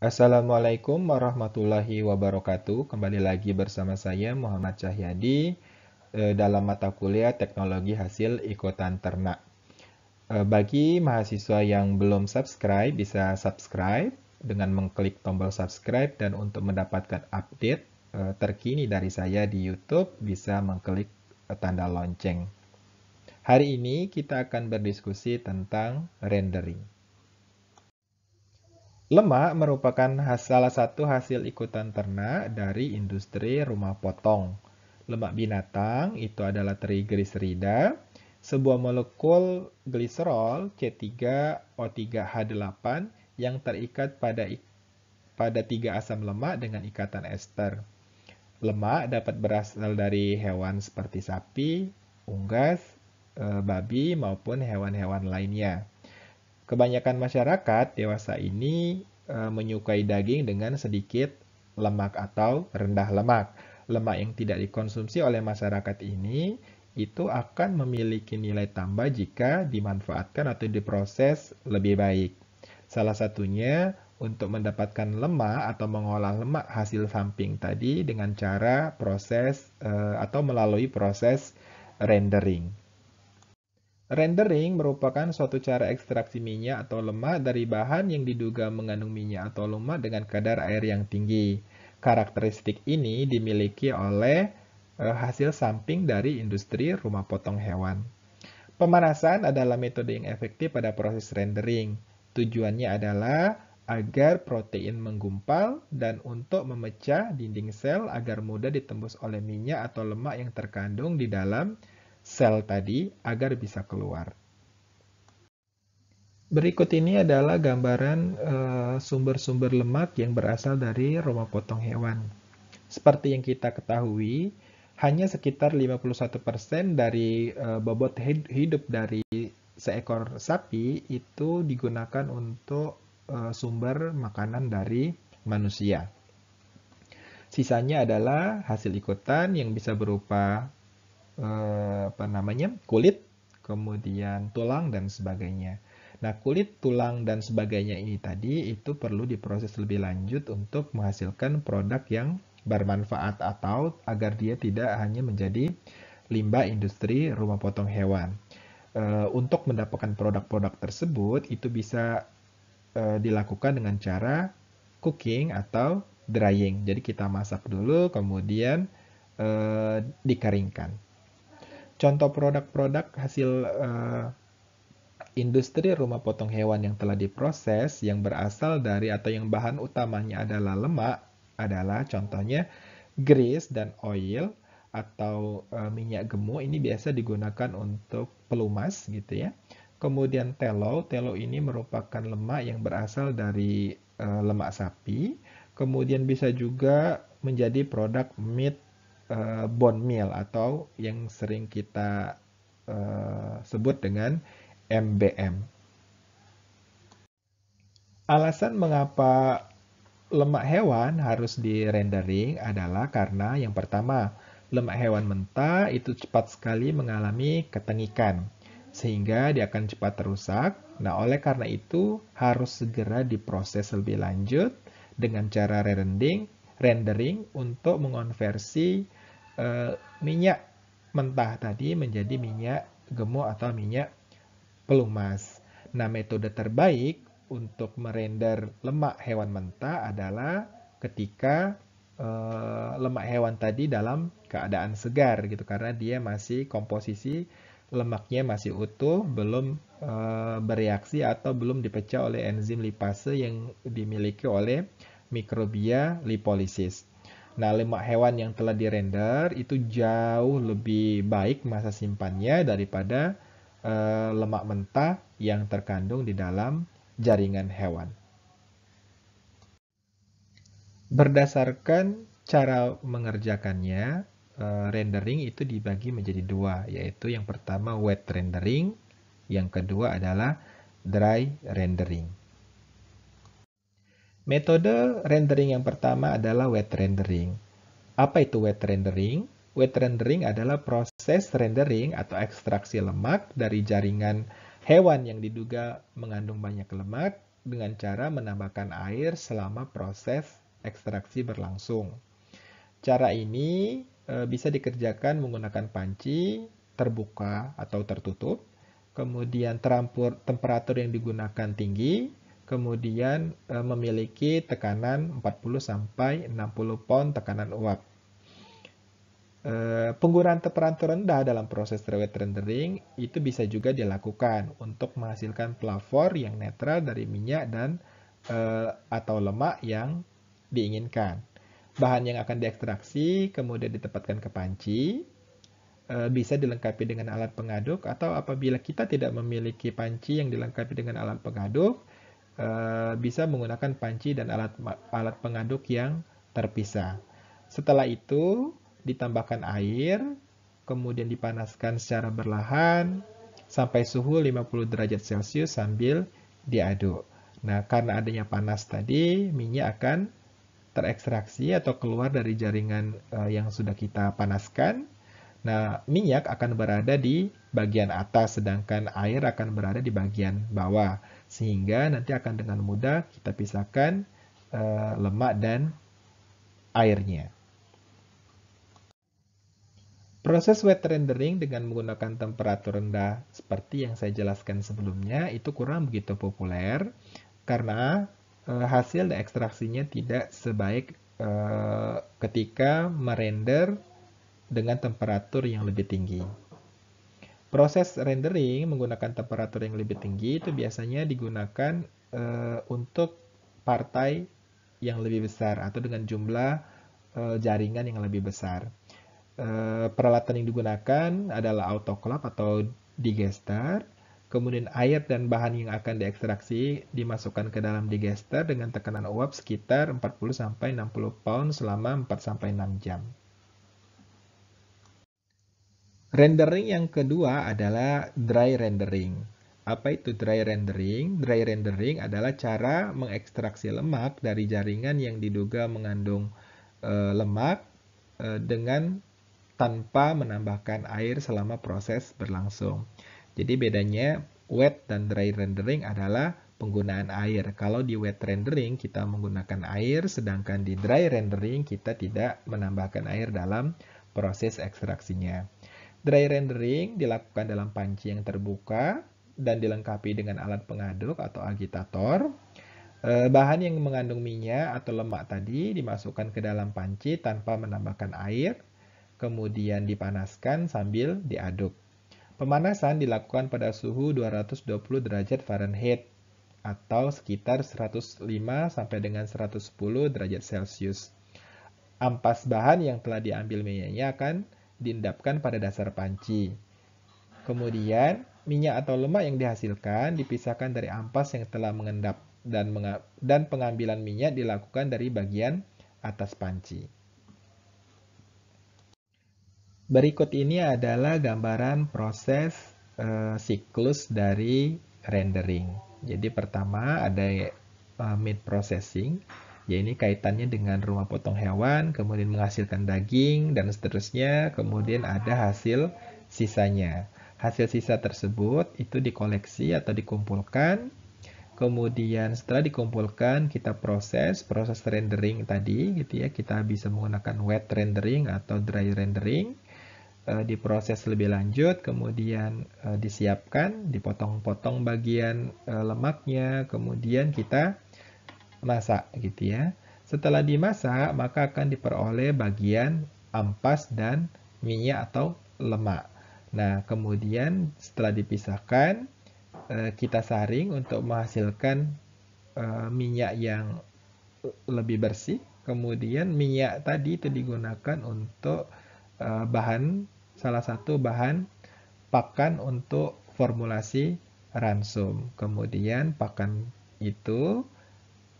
Assalamualaikum warahmatullahi wabarakatuh. Kembali lagi bersama saya Muhammad Cahyadi dalam mata kuliah Teknologi Hasil Ikutan Ternak. Bagi mahasiswa yang belum subscribe, bisa subscribe dengan mengklik tombol subscribe dan untuk mendapatkan update terkini dari saya di YouTube, bisa mengklik tanda lonceng. Hari ini kita akan berdiskusi tentang rendering. Lemak merupakan salah satu hasil ikutan ternak dari industri rumah potong. Lemak binatang itu adalah trigliserida, sebuah molekul gliserol C3O3H8 yang terikat pada tiga asam lemak dengan ikatan ester. Lemak dapat berasal dari hewan seperti sapi, unggas, babi, maupun hewan-hewan lainnya. Kebanyakan masyarakat dewasa ini menyukai daging dengan sedikit lemak atau rendah lemak. Lemak yang tidak dikonsumsi oleh masyarakat ini itu akan memiliki nilai tambah jika dimanfaatkan atau diproses lebih baik. Salah satunya untuk mendapatkan lemak atau mengolah lemak hasil samping tadi dengan cara proses atau melalui proses rendering. Rendering merupakan suatu cara ekstraksi minyak atau lemak dari bahan yang diduga mengandung minyak atau lemak dengan kadar air yang tinggi. Karakteristik ini dimiliki oleh hasil samping dari industri rumah potong hewan. Pemanasan adalah metode yang efektif pada proses rendering. Tujuannya adalah agar protein menggumpal dan untuk memecah dinding sel agar mudah ditembus oleh minyak atau lemak yang terkandung di dalam sel tadi agar bisa keluar. Berikut ini adalah gambaran sumber-sumber lemak yang berasal dari rumah potong hewan. Seperti yang kita ketahui, hanya sekitar 51% dari bobot hidup dari seekor sapi itu digunakan untuk sumber makanan dari manusia. Sisanya adalah hasil ikutan yang bisa berupa kulit, kemudian tulang dan sebagainya. Nah, kulit, tulang dan sebagainya ini tadi itu perlu diproses lebih lanjut untuk menghasilkan produk yang bermanfaat atau agar dia tidak hanya menjadi limbah industri rumah potong hewan. Untuk mendapatkan produk-produk tersebut itu bisa dilakukan dengan cara cooking atau drying. Jadi kita masak dulu, kemudian dikeringkan. Contoh produk-produk hasil industri rumah potong hewan yang telah diproses yang berasal dari atau yang bahan utamanya adalah lemak adalah contohnya grease dan oil atau minyak gemuk ini biasa digunakan untuk pelumas gitu ya. Kemudian telo ini merupakan lemak yang berasal dari lemak sapi. Kemudian bisa juga menjadi produk meat bone meal atau yang sering kita sebut dengan MBM. Alasan mengapa lemak hewan harus di-rendering adalah karena yang pertama, lemak hewan mentah itu cepat sekali mengalami ketengikan, sehingga dia akan cepat rusak. Nah, oleh karena itu harus segera diproses lebih lanjut dengan cara rendering untuk mengonversi minyak mentah tadi menjadi minyak gemuk atau minyak pelumas. Nah, metode terbaik untuk merender lemak hewan mentah adalah ketika lemak hewan tadi dalam keadaan segar gitu karena dia masih komposisi lemaknya masih utuh, belum bereaksi atau belum dipecah oleh enzim lipase yang dimiliki oleh mikrobia lipolisis. Nah, lemak hewan yang telah dirender itu jauh lebih baik masa simpannya daripada lemak mentah yang terkandung di dalam jaringan hewan. Berdasarkan cara mengerjakannya, rendering itu dibagi menjadi dua, yaitu yang pertama wet rendering, yang kedua adalah dry rendering. Metode rendering yang pertama adalah wet rendering. Apa itu wet rendering? Wet rendering adalah proses rendering atau ekstraksi lemak dari jaringan hewan yang diduga mengandung banyak lemak dengan cara menambahkan air selama proses ekstraksi berlangsung. Cara ini bisa dikerjakan menggunakan panci terbuka atau tertutup, kemudian temperatur yang digunakan tinggi, kemudian memiliki tekanan 40 sampai 60 pound tekanan uap. Penggunaan temperatur rendah dalam proses wet rendering itu bisa juga dilakukan untuk menghasilkan flavor yang netral dari minyak dan atau lemak yang diinginkan. Bahan yang akan diekstraksi kemudian ditempatkan ke panci, bisa dilengkapi dengan alat pengaduk, atau apabila kita tidak memiliki panci yang dilengkapi dengan alat pengaduk, bisa menggunakan panci dan alat pengaduk yang terpisah. Setelah itu, ditambahkan air, kemudian dipanaskan secara berlahan sampai suhu 50 derajat Celcius sambil diaduk. Nah, karena adanya panas tadi, minyak akan terekstraksi atau keluar dari jaringan yang sudah kita panaskan. Nah, minyak akan berada di bagian atas, sedangkan air akan berada di bagian bawah. Sehingga nanti akan dengan mudah kita pisahkan lemak dan airnya. Proses wet rendering dengan menggunakan temperatur rendah seperti yang saya jelaskan sebelumnya itu kurang begitu populer karena hasil dan ekstraksinya tidak sebaik ketika merender dengan temperatur yang lebih tinggi. Proses rendering menggunakan temperatur yang lebih tinggi itu biasanya digunakan untuk partai yang lebih besar atau dengan jumlah jaringan yang lebih besar. Peralatan yang digunakan adalah autoclave atau digester. Kemudian air dan bahan yang akan diekstraksi dimasukkan ke dalam digester dengan tekanan uap sekitar 40-60 pound selama 4-6 jam. Rendering yang kedua adalah dry rendering. Apa itu dry rendering? Dry rendering adalah cara mengekstraksi lemak dari jaringan yang diduga mengandung lemak dengan tanpa menambahkan air selama proses berlangsung. Jadi bedanya wet dan dry rendering adalah penggunaan air. Kalau di wet rendering kita menggunakan air, sedangkan di dry rendering kita tidak menambahkan air dalam proses ekstraksinya. Dry rendering dilakukan dalam panci yang terbuka dan dilengkapi dengan alat pengaduk atau agitator. Bahan yang mengandung minyak atau lemak tadi dimasukkan ke dalam panci tanpa menambahkan air, kemudian dipanaskan sambil diaduk. Pemanasan dilakukan pada suhu 220 derajat Fahrenheit atau sekitar 105 sampai dengan 110 derajat Celcius. Ampas bahan yang telah diambil minyaknya akan diendapkan pada dasar panci. Kemudian, minyak atau lemak yang dihasilkan dipisahkan dari ampas yang telah mengendap dan pengambilan minyak dilakukan dari bagian atas panci. Berikut ini adalah gambaran proses siklus dari rendering. Jadi pertama ada meat processing, yaitu kaitannya dengan rumah potong hewan, kemudian menghasilkan daging, dan seterusnya. Kemudian ada hasil sisanya. Hasil sisa tersebut itu dikoleksi atau dikumpulkan. Kemudian setelah dikumpulkan kita proses rendering tadi gitu ya. Kita bisa menggunakan wet rendering atau dry rendering. Diproses lebih lanjut, kemudian disiapkan, dipotong-potong bagian lemaknya, kemudian kita masak gitu ya. Setelah dimasak, maka akan diperoleh bagian ampas dan minyak atau lemak. Nah, kemudian setelah dipisahkan, kita saring untuk menghasilkan minyak yang lebih bersih. Kemudian minyak tadi itu digunakan untuk salah satu bahan pakan untuk formulasi ransum. Kemudian pakan itu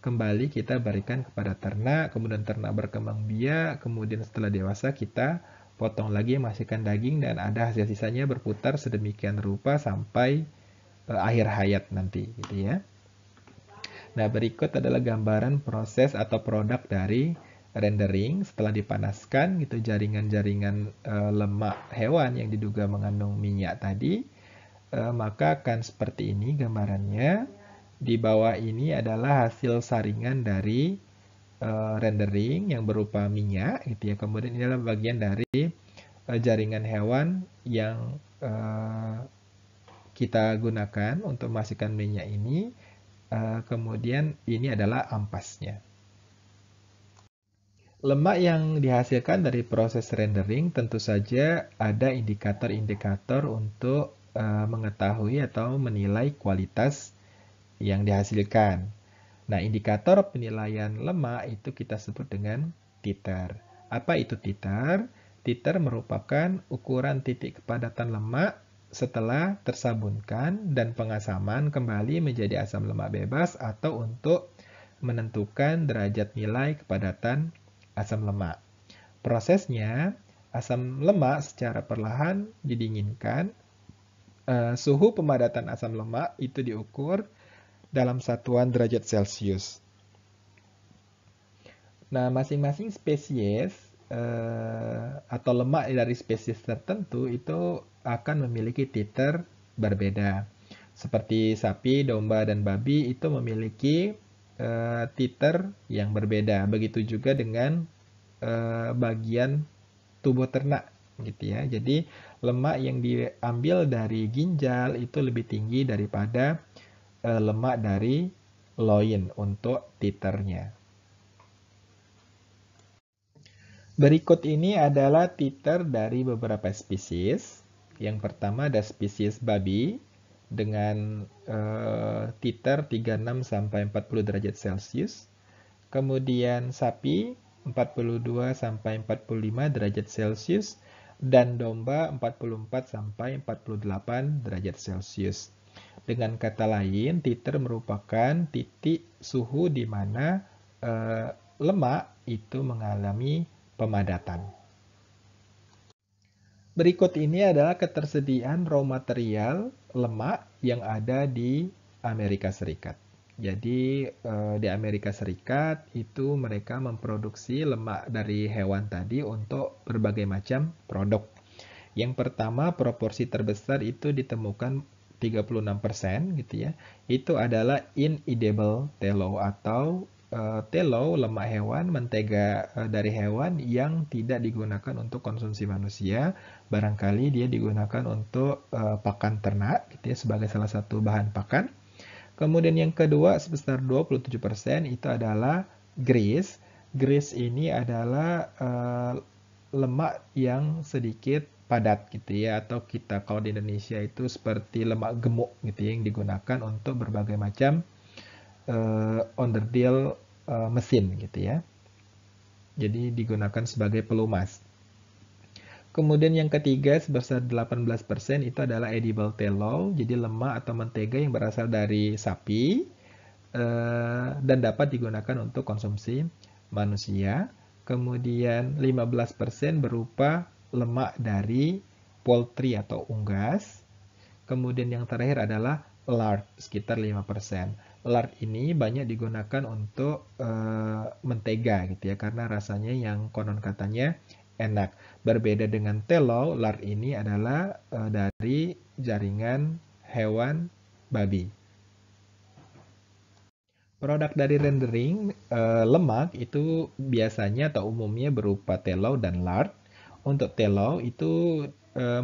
kembali kita berikan kepada ternak, kemudian ternak berkembang biak, kemudian setelah dewasa kita potong lagi, masukkan daging, dan ada hasil sisanya berputar sedemikian rupa sampai akhir hayat nanti gitu ya. Nah, berikut adalah gambaran proses atau produk dari rendering. Setelah dipanaskan gitu jaringan-jaringan lemak hewan yang diduga mengandung minyak tadi, maka akan seperti ini gambarannya. Di bawah ini adalah hasil saringan dari rendering yang berupa minyak gitu ya. Kemudian ini adalah bagian dari jaringan hewan yang kita gunakan untuk menghasilkan minyak ini. Kemudian ini adalah ampasnya. Lemak yang dihasilkan dari proses rendering tentu saja ada indikator-indikator untuk mengetahui atau menilai kualitas yang dihasilkan. Nah, indikator penilaian lemak itu kita sebut dengan titer. Apa itu titer? Titer merupakan ukuran titik kepadatan lemak setelah tersabunkan dan pengasaman kembali menjadi asam lemak bebas atau untuk menentukan derajat nilai kepadatan asam lemak. Prosesnya, asam lemak secara perlahan didinginkan. Suhu pemadatan asam lemak itu diukur dalam satuan derajat Celcius. Nah, masing-masing spesies atau lemak dari spesies tertentu itu akan memiliki titer berbeda. Seperti sapi, domba, dan babi itu memiliki titer yang berbeda. Begitu juga dengan bagian tubuh ternak gitu ya. Jadi lemak yang diambil dari ginjal itu lebih tinggi daripada lemak dari loin untuk titernya. Berikut ini adalah titer dari beberapa spesies. Yang pertama ada spesies babi dengan titer 36 sampai 40 derajat Celcius. Kemudian sapi 42 sampai 45 derajat Celcius dan domba 44 sampai 48 derajat Celcius. Dengan kata lain, titer merupakan titik suhu di mana lemak itu mengalami pemadatan. Berikut ini adalah ketersediaan raw material lemak yang ada di Amerika Serikat. Jadi di Amerika Serikat itu mereka memproduksi lemak dari hewan tadi untuk berbagai macam produk. Yang pertama, proporsi terbesar itu ditemukan 36% gitu ya. Itu adalah inedible tallow atau tallow, lemak hewan, mentega dari hewan yang tidak digunakan untuk konsumsi manusia. Barangkali dia digunakan untuk pakan ternak gitu ya, sebagai salah satu bahan pakan. Kemudian yang kedua sebesar 27% itu adalah grease. Grease ini adalah lemak yang sedikit padat gitu ya, atau kita kalau di Indonesia itu seperti lemak gemuk gitu ya, yang digunakan untuk berbagai macam onderdil mesin gitu ya. Jadi digunakan sebagai pelumas. Kemudian yang ketiga sebesar 18% itu adalah edible tallow, jadi lemak atau mentega yang berasal dari sapi dan dapat digunakan untuk konsumsi manusia. Kemudian 15% berupa lemak dari poultry atau unggas. Kemudian yang terakhir adalah lard, sekitar 5%. Lard ini banyak digunakan untuk mentega gitu ya, karena rasanya yang konon katanya enak. Berbeda dengan tallow, lard ini adalah dari jaringan hewan babi. Produk dari rendering lemak itu biasanya atau umumnya berupa tallow dan lard. Untuk tallow itu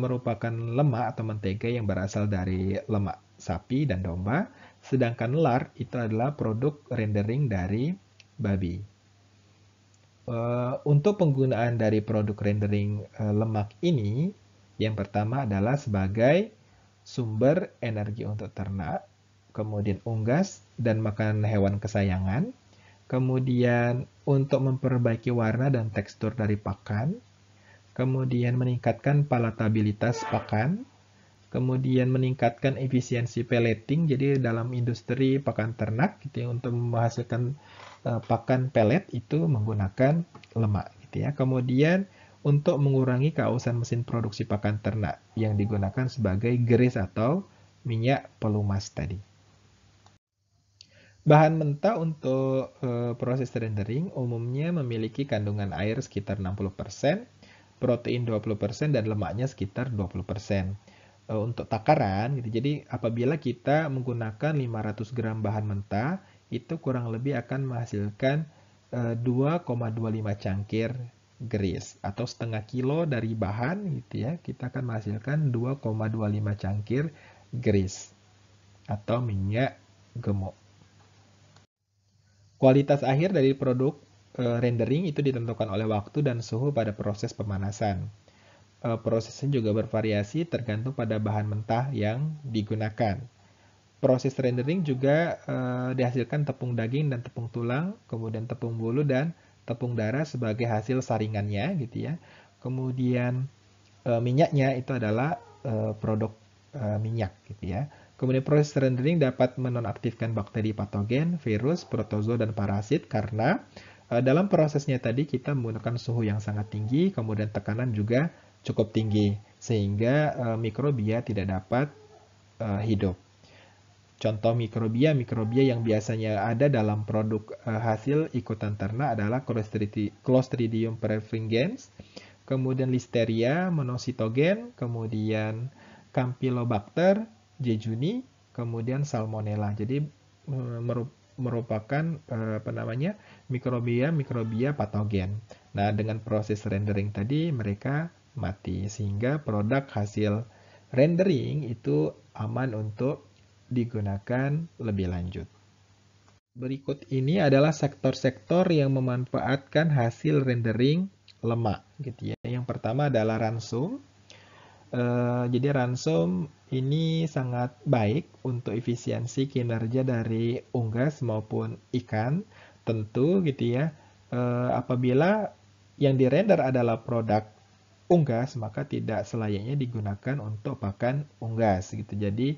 merupakan lemak atau mentega yang berasal dari lemak sapi dan domba. Sedangkan lard itu adalah produk rendering dari babi. Untuk penggunaan dari produk rendering lemak ini, yang pertama adalah sebagai sumber energi untuk ternak, kemudian unggas dan makanan hewan kesayangan, kemudian untuk memperbaiki warna dan tekstur dari pakan, kemudian meningkatkan palatabilitas pakan, kemudian meningkatkan efisiensi pelleting, jadi dalam industri pakan ternak gitu ya, untuk menghasilkan pakan pellet itu menggunakan lemak gitu ya. Kemudian untuk mengurangi keausan mesin produksi pakan ternak yang digunakan sebagai grease atau minyak pelumas tadi. Bahan mentah untuk proses rendering umumnya memiliki kandungan air sekitar 60%, protein 20%, dan lemaknya sekitar 20%. untuk takaran gitu. Jadi apabila kita menggunakan 500 gram bahan mentah, itu kurang lebih akan menghasilkan 2,25 cangkir gris atau setengah kilo dari bahan gitu ya. Kita akan menghasilkan 2,25 cangkir gris atau minyak gemuk. Kualitas akhir dari produk rendering itu ditentukan oleh waktu dan suhu pada proses pemanasan. Prosesnya juga bervariasi tergantung pada bahan mentah yang digunakan. Proses rendering juga dihasilkan tepung daging dan tepung tulang, kemudian tepung bulu dan tepung darah sebagai hasil saringannya gitu ya. Kemudian minyaknya itu adalah produk minyak gitu ya. Kemudian proses rendering dapat menonaktifkan bakteri patogen, virus, protozoa, dan parasit karena dalam prosesnya tadi kita menggunakan suhu yang sangat tinggi, kemudian tekanan juga cukup tinggi, sehingga mikrobia tidak dapat hidup. Contoh mikrobia yang biasanya ada dalam produk hasil ikutan ternak adalah Clostridium perfringens, kemudian Listeria monocytogen, kemudian Campylobacter jejuni, kemudian Salmonella. Jadi merupakan mikrobia patogen. Nah, dengan proses rendering tadi mereka mati sehingga produk hasil rendering itu aman untuk digunakan lebih lanjut. Berikut ini adalah sektor-sektor yang memanfaatkan hasil rendering lemak gitu ya. Yang pertama adalah ransum. Jadi ransum ini sangat baik untuk efisiensi kinerja dari unggas maupun ikan. Tentu gitu ya. Apabila yang dirender adalah produk unggas, maka tidak selayaknya digunakan untuk pakan unggas gitu. Jadi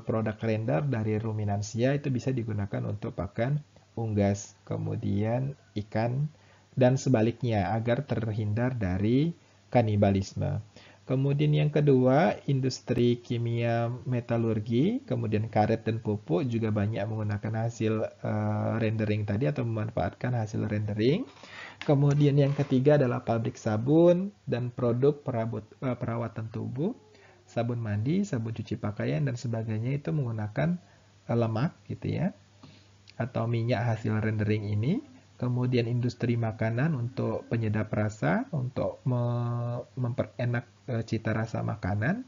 produk render dari ruminansia itu bisa digunakan untuk pakan unggas, kemudian ikan, dan sebaliknya agar terhindar dari kanibalisme. Kemudian yang kedua, industri kimia metalurgi, kemudian karet dan pupuk juga banyak menggunakan hasil rendering tadi atau memanfaatkan hasil rendering. Kemudian yang ketiga adalah pabrik sabun dan produk perawatan tubuh, sabun mandi, sabun cuci pakaian, dan sebagainya itu menggunakan lemak gitu ya, atau minyak hasil rendering ini. Kemudian industri makanan untuk penyedap rasa, untuk memperenak cita rasa makanan.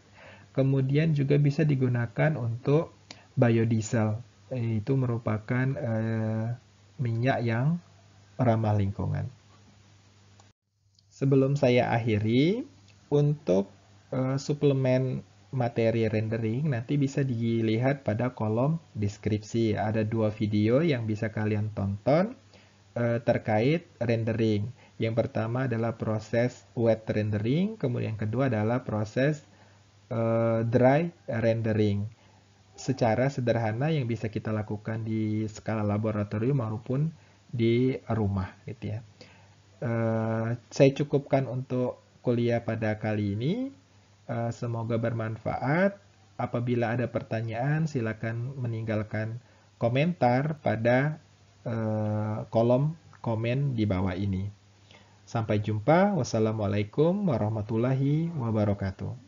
Kemudian juga bisa digunakan untuk biodiesel, itu merupakan minyak yang ramah lingkungan. Sebelum saya akhiri, untuk suplemen materi rendering nanti bisa dilihat pada kolom deskripsi. Ada 2 video yang bisa kalian tonton terkait rendering. Yang pertama adalah proses wet rendering, kemudian yang kedua adalah proses dry rendering. Secara sederhana yang bisa kita lakukan di skala laboratorium maupun di rumah gitu ya. Saya cukupkan untuk kuliah pada kali ini. Semoga bermanfaat. Apabila ada pertanyaan, silakan meninggalkan komentar pada kolom komen di bawah ini. Sampai jumpa. Wassalamualaikum warahmatullahi wabarakatuh.